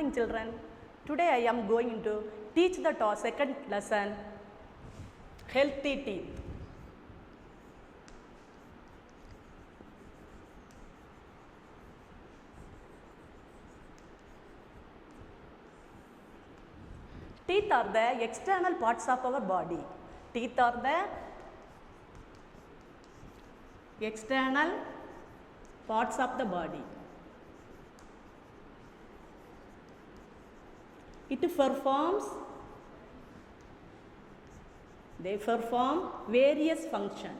morning children. Today I am going to teach the second lesson, healthy teeth. Teeth are the external parts of our body. Teeth are the external parts of the body. They perform various functions.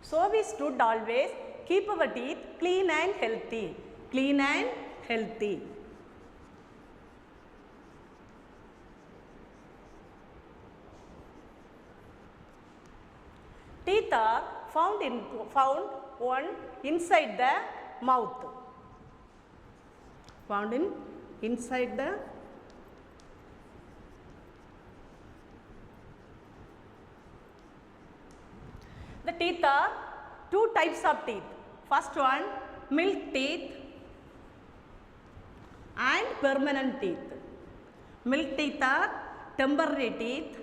So we should always keep our teeth clean and healthy. Teeth are found inside the mouth. Inside the teeth are two types of teeth. First one, milk teeth and permanent teeth. Milk teeth are temporary teeth.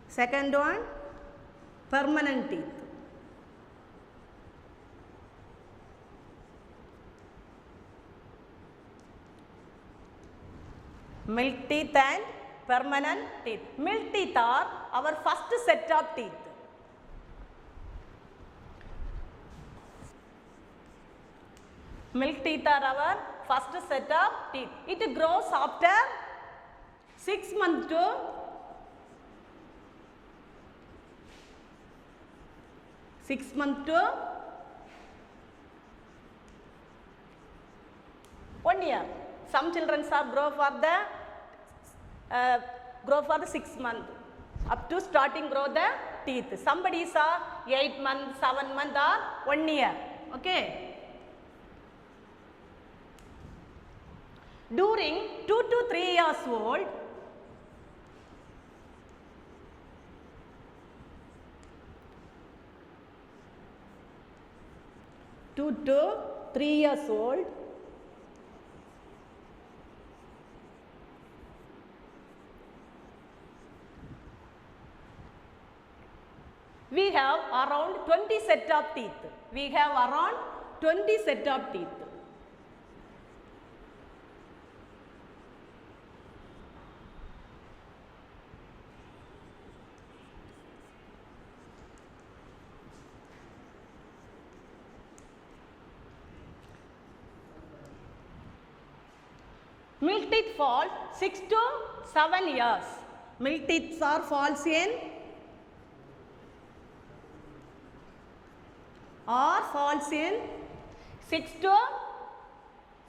Second one, permanent teeth. Milk teeth and permanent teeth. Milk teeth are our first set of teeth. Milk teeth are our first set of teeth. It grows after 6 months to 1 year. Some children grow for the 6 months. Up to starting grow the teeth. Somebody 8 months, 7 months or 1 year. Okay. During 2 to 3 years old, we have around 20 set of teeth. Milk teeth fall 6 to 7 years. Milk teeth falls in 6 to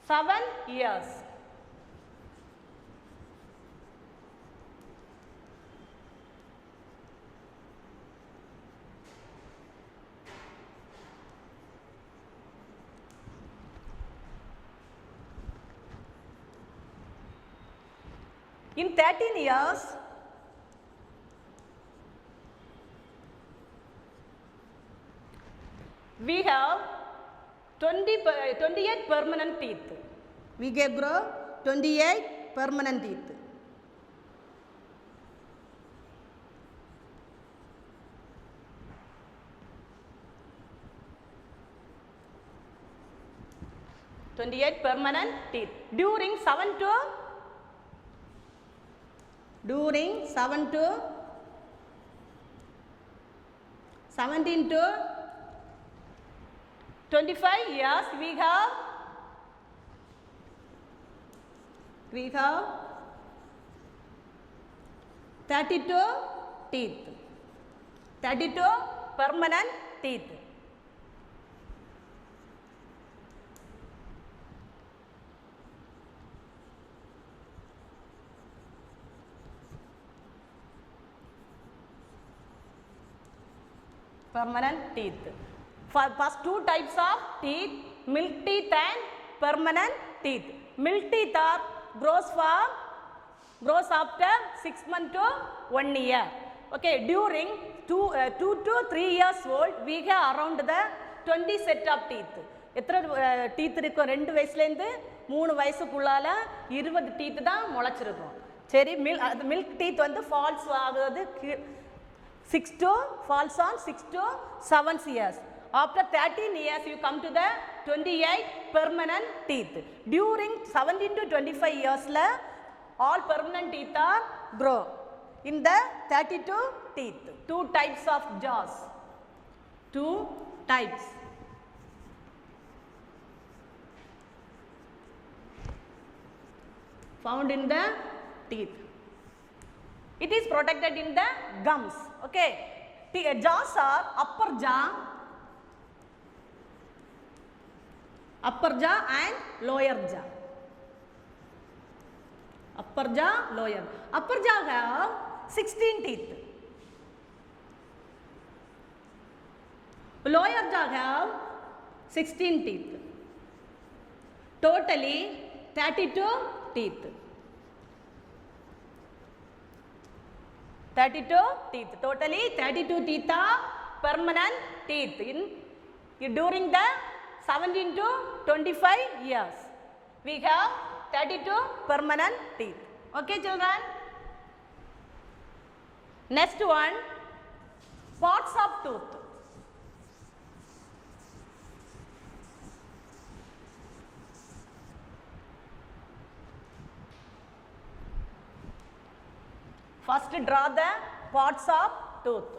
7 years. In 13 years, we have 28 permanent teeth. We can grow 28 permanent teeth. During 7 to 17 to 25 years, we have 32 teeth. 32 permanent teeth. permanent teeth. First two types of teeth, milk teeth and permanent teeth. Milk teeth are grows after 6 months to 1 year. Okay, during 2 to 3 years old, we have around the 20 set of teeth. எத்தனை teeth இருக்கும் 2 வயசுலேருந்து 3 வயசுக்குள்ளால 20 teeth தான் முளைச்சிருக்கும். சரி, milk teeth வந்து falls ஆகுது 6 to falls on 6 to 7 years. After 13 years you come to the 28 permanent teeth. During 17 to 25 years la all permanent teeth are grow. In the 32 teeth, 2 types of jaws. 2 types. Found in the teeth. It is protected in the gums. Okay. Jaws are upper jaw and lower jaw. Upper jaw, lower. Upper jaw have 16 teeth. Lower jaw have 16 teeth. Totally 32 teeth. 32 teeth. Totally 32 teeth are permanent teeth during the 17 to 25 years. We have 32 permanent teeth. Okay, children? Next one, parts of tooth. First draw the parts of tooth.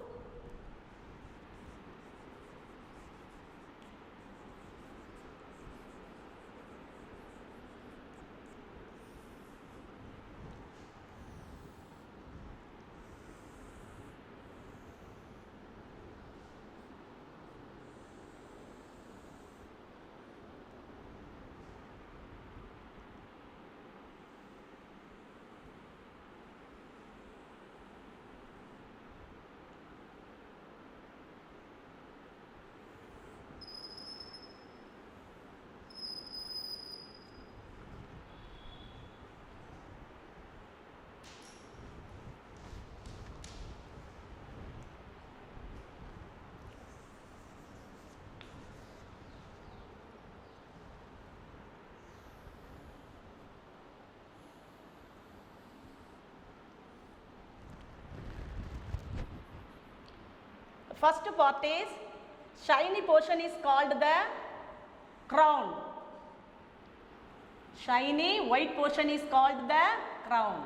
First part is shiny portion is called the crown. Shiny white portion is called the crown.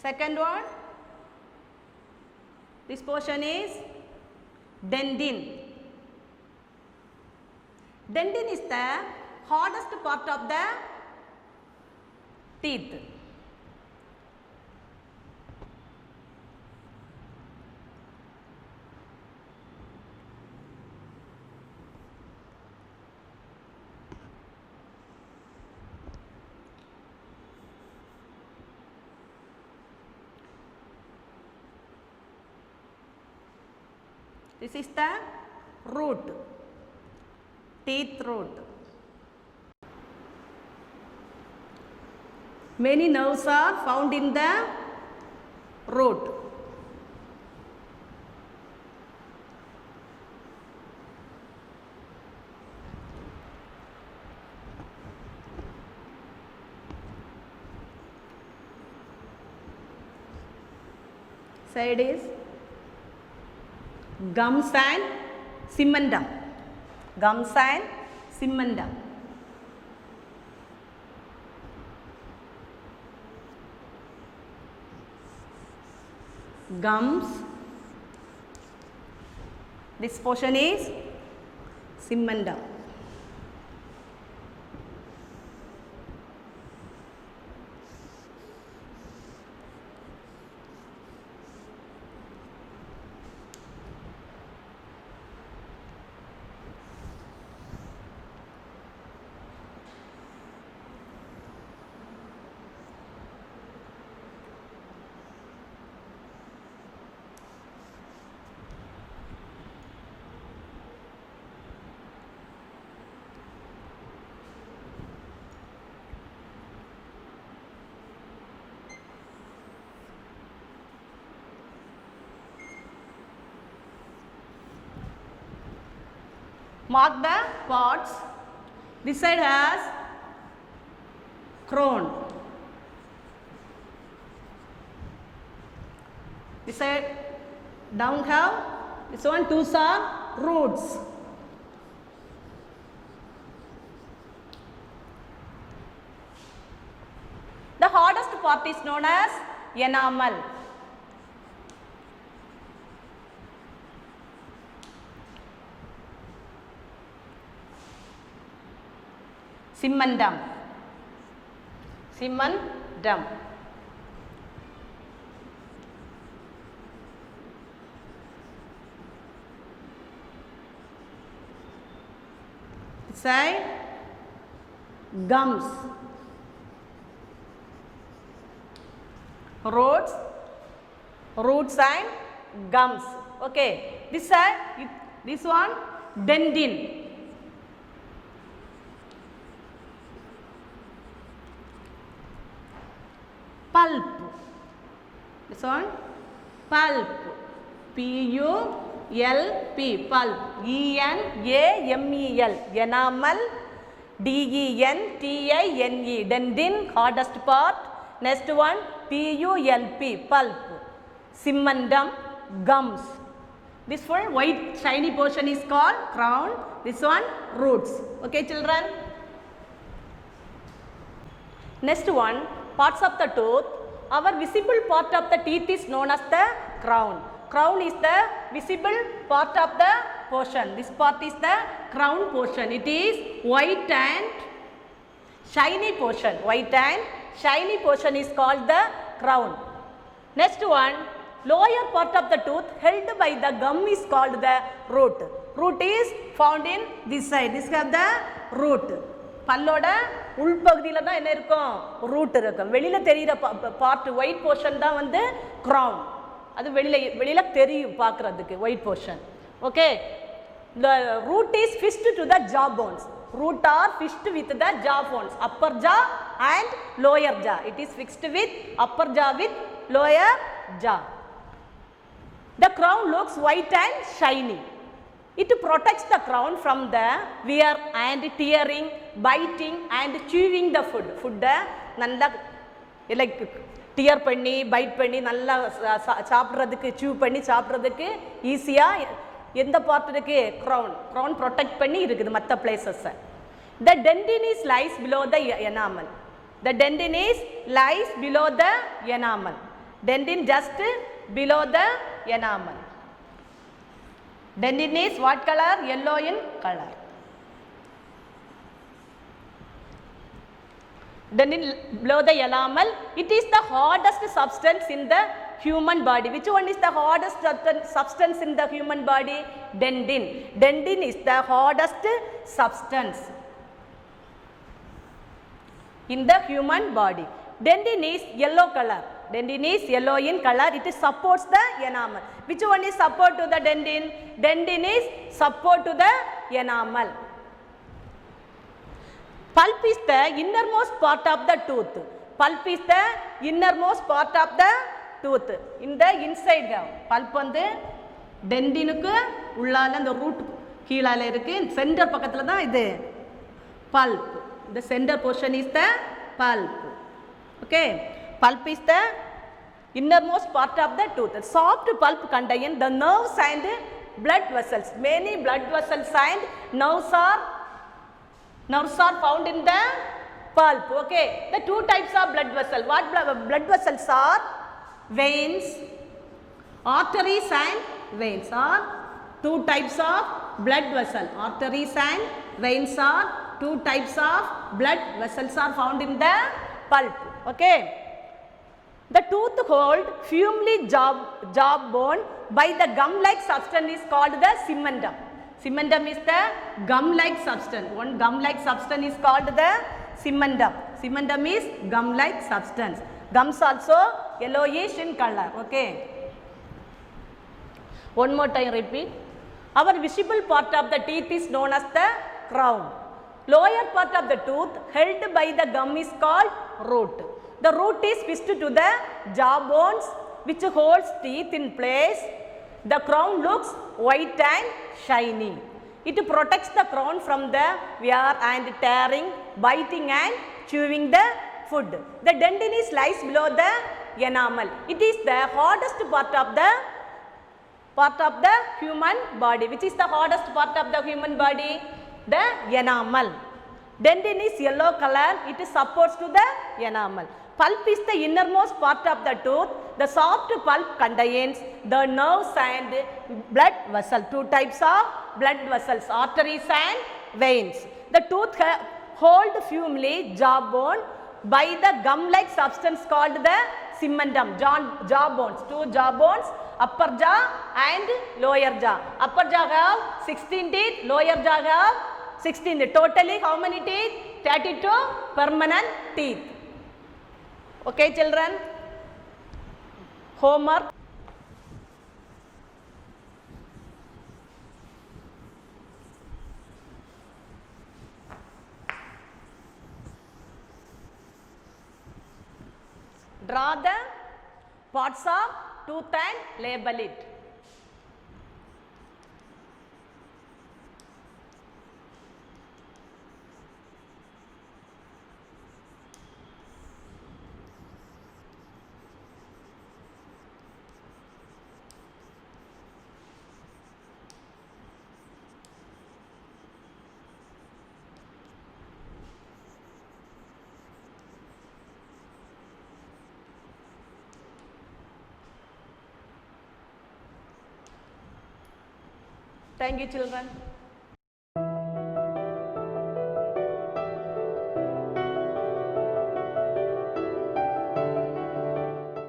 Second one, this portion is dentin. Dentin is the hardest part of the teeth. This is the root, teeth root. Many nerves are found in the root. Side is gums and cymundum. Gums and cymundum. Gums. This portion is cymundum. Mark the parts. This side has crown. This side down have this one, two are roots. The hardest part is known as enamel. Cymandum. Cymandum. Side gums. Roots and gums. Okay. This side, this one dentin. Pulp. This one pulp. P-U-L-P. Pulp. E-N-A-M-E-L. Enamel. D-E-N-T-I-N-E. Dentin, hardest part. Next one P-U-L-P. Pulp. Cymandum. Gums. This one white shiny portion is called crown. This one roots. Okay, children. Next one, parts of the tooth. Our visible part of the teeth is known as the crown. Crown is the visible part of the portion. This part is the crown portion. It is white and shiny portion. White and shiny portion is called the crown. Next one, lower part of the tooth held by the gum is called the root. Root is found in this side. This is the root. பல்லோட உள்பகுதியில் தான் என்ன இருக்கும், root இருக்கும். வெளியில் தெரிகிற part white portion தான் வந்து crown. அது வெளியில் தெரியும் பார்க்குறதுக்கு white portion. Okay, the root is fixed to the jaw bones. Root are fixed with the jaw bones, upper jaw and lower jaw. It is fixed with upper jaw with lower jaw. The crown looks white and shiny. It protects the crown from the wear and tearing, biting and chewing the food. Food நல்லா like tear பண்ணி bite பண்ணி நல்லா சாப்பிட்றதுக்கு chew பண்ணி சாப்பிட்றதுக்கு ஈஸியாக எந்த part இருக்கு, crown protect பண்ணி இருக்குது மற்ற places. The dentin is lies below the enamel. The dentin is lies below the enamel. Dentin just below the enamel. Dentin is what color? Yellow in color. Dentin below the enamel. It is the hardest substance in the human body. Which one is the hardest substance in the human body? Dentin. Dentin is the hardest substance in the human body. Dentin is yellow color. Dentin is yellow in color. It supports the enamel. Which one is support to the dentin? Dentin is support to the enamel. Pulp is the innermost part of the tooth. Pulp is the innermost part of the tooth. In the inside pulp வந்து டென்டினுக்கு உள்ளால அந்த root கீழால இருக்கு. Centre பக்கத்துல தான் இது pulp. The center portion is the pulp. Okay. Pulp is the innermost part of the tooth. Soft pulp contains the nerves and blood vessels. Many blood vessels and nerves are found in the pulp. Okay. The two types of blood vessels. What blood vessels are? Veins. Arteries and veins are two types of blood vessels. Arteries and veins are two types of blood vessels are found in the pulp. Okay. The tooth hold firmly jaw bone by the gum-like substance is called the cymandum. Cymandum is the gum-like substance. One gum-like substance is called the cymandum. Cymandum is gum-like substance. Gums also yellowish in color. Okay. One more time repeat. Our visible part of the teeth is known as the crown. Lower part of the tooth held by the gum is called root. The root is fixed to the jaw bones which holds teeth in place. The crown looks white and shiny. It protects the crown from the wear and tearing, biting and chewing the food. The dentinus lies below the enamel. It is the hardest part of the human body. Which is the hardest part of the human body? The enamel. Dentin is yellow color. It supports to the enamel. Pulp is the innermost part of the tooth. The soft pulp contains the nerves and blood vessels. Two types of blood vessels, arteries and veins. The tooth hold firmly jawbone by the gum-like substance called the cementum. Jaw bones, two jaw bones, upper jaw and lower jaw. Upper jaw have 16 teeth, lower jaw have 16 teeth. Totally how many teeth? 32 permanent teeth. Okay children, homework. Draw the parts of tooth and label it. Thank you children.